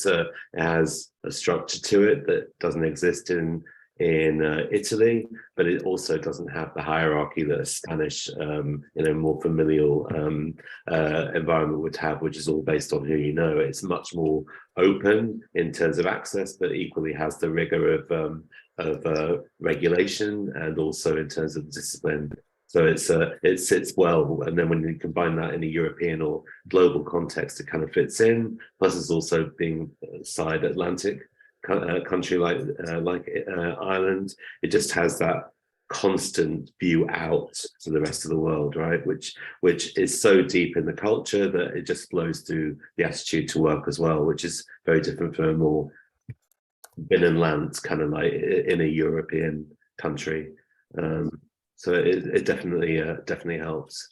has a structure to it that doesn't exist in Italy, but it also doesn't have the hierarchy that a Spanish, you know, more familial environment would have, which is all based on who you know. It's much more open in terms of access, but equally has the rigor of regulation, and also in terms of discipline. So it sits well, and then when you combine that in a European or global context, it kind of fits in. Plus, it's also being side Atlantic country like Ireland. It just has that constant view out to the rest of the world, right? Which is so deep in the culture that it just flows through the attitude to work as well, which is very different from a more binnenland kind of like in a European country. So it definitely helps.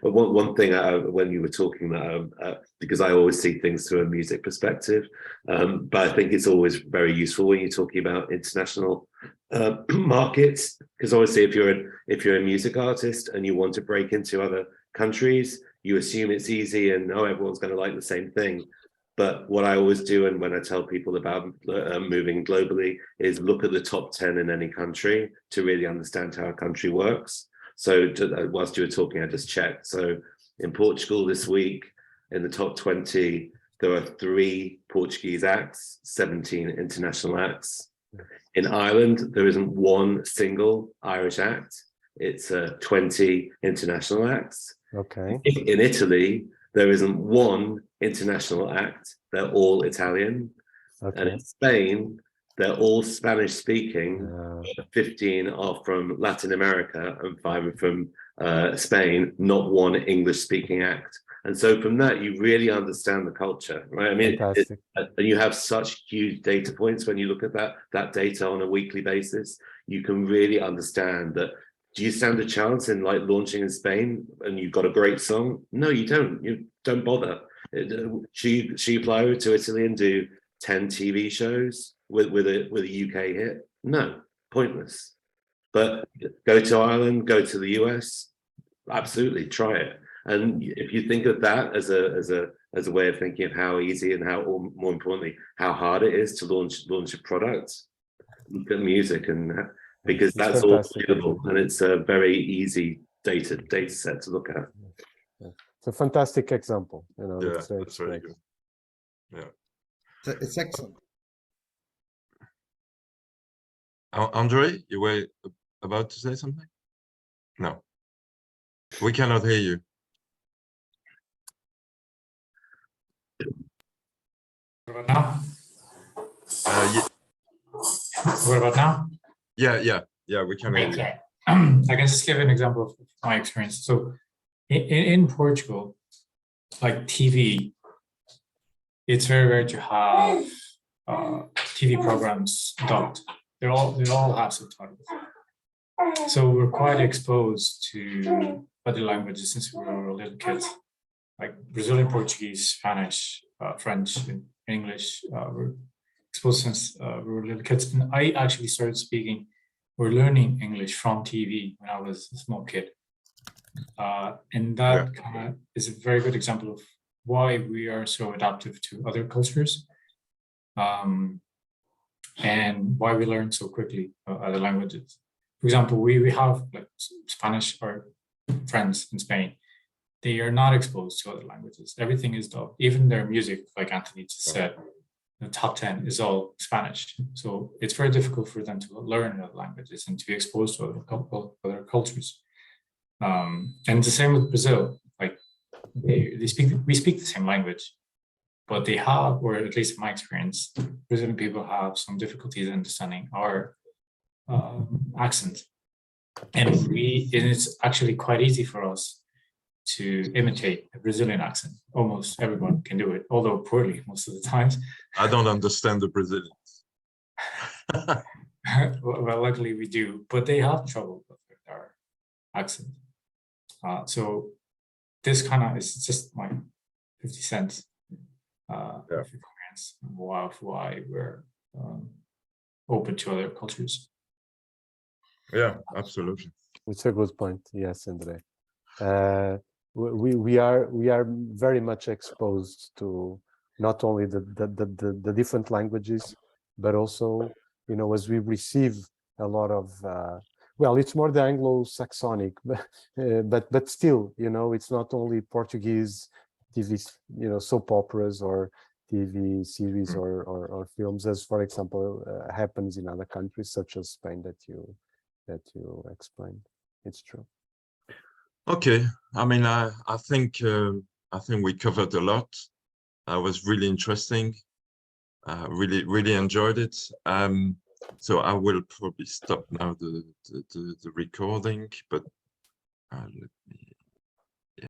One thing when you were talking that because I always see things through a music perspective, but I think it's always very useful when you're talking about international markets, because obviously if you're a music artist and you want to break into other countries, you assume it's easy and everyone's going to like the same thing. But what I always do, and when I tell people about moving globally, is look at the top 10 in any country to really understand how a country works. So whilst you were talking, I just checked. So in Portugal this week, in the top 20, there are 3 Portuguese acts, 17 international acts. In Ireland, there isn't one single Irish act. It's 20 international acts. Okay. In Italy, there isn't one international act. They're all Italian. Okay. And in Spain, they're all Spanish speaking. 15 are from Latin America and 5 are from Spain, not one English speaking act. And so from that, you really understand the culture, right? I mean, and you have such huge data points when you look at that data on a weekly basis. You can really understand that. Do you stand a chance in like launching in Spain and you've got a great song? No, you don't. You don't bother. Should you fly over to Italy and do 10 TV shows with a UK hit? No, pointless. But go to Ireland, go to the US, absolutely try it. And if you think of that as a way of thinking of how easy and how, or more importantly, how hard it is to launch a product, look at music, and because that's all available and it's a very easy data set to look at. It's a fantastic example. You know, Yeah, it's very great. good. Yeah, It's excellent. Andre, you were about to say something? No, we cannot hear you. What about now? Yeah. What about now? Yeah, we can hear you. Okay. I can just give an example of my experience. So in Portugal, like TV, it's very rare to have TV programs dubbed. They all have subtitles. So we're quite exposed to other languages since we were little kids, like Brazilian Portuguese, Spanish, French, and English. We're exposed since we were little kids. And I actually started speaking or learning English from TV when I was a small kid. And that kind of is a very good example of why we are so adaptive to other cultures, and why we learn so quickly other languages. For example, we have like Spanish or friends in Spain. They are not exposed to other languages. Everything is dubbed. Even their music, like Anthony just said, the top 10 is all Spanish. So it's very difficult for them to learn other languages and to be exposed to other cultures. And the same with Brazil. Like we speak the same language, but they have, or at least in my experience, Brazilian people have some difficulties understanding our accent. And it's actually quite easy for us to imitate a Brazilian accent. Almost everyone can do it, although poorly most of the times. I don't understand the Brazilians. Well, luckily we do, but they have trouble with our accent. So this kind of is just my 50 cents experience of why we're open to other cultures. Yeah, absolutely. It's a good point. Yes, Andre. We are very much exposed to not only the different languages, but also, you know, as we receive a lot of well, it's more the Anglo-Saxonic, but still, you know, it's not only Portuguese TV, you know, soap operas or TV series or films, as for example happens in other countries such as Spain that you explained. It's true. Okay, I mean, I think we covered a lot. That was really interesting. Really enjoyed it. So I will probably stop now the recording, but let me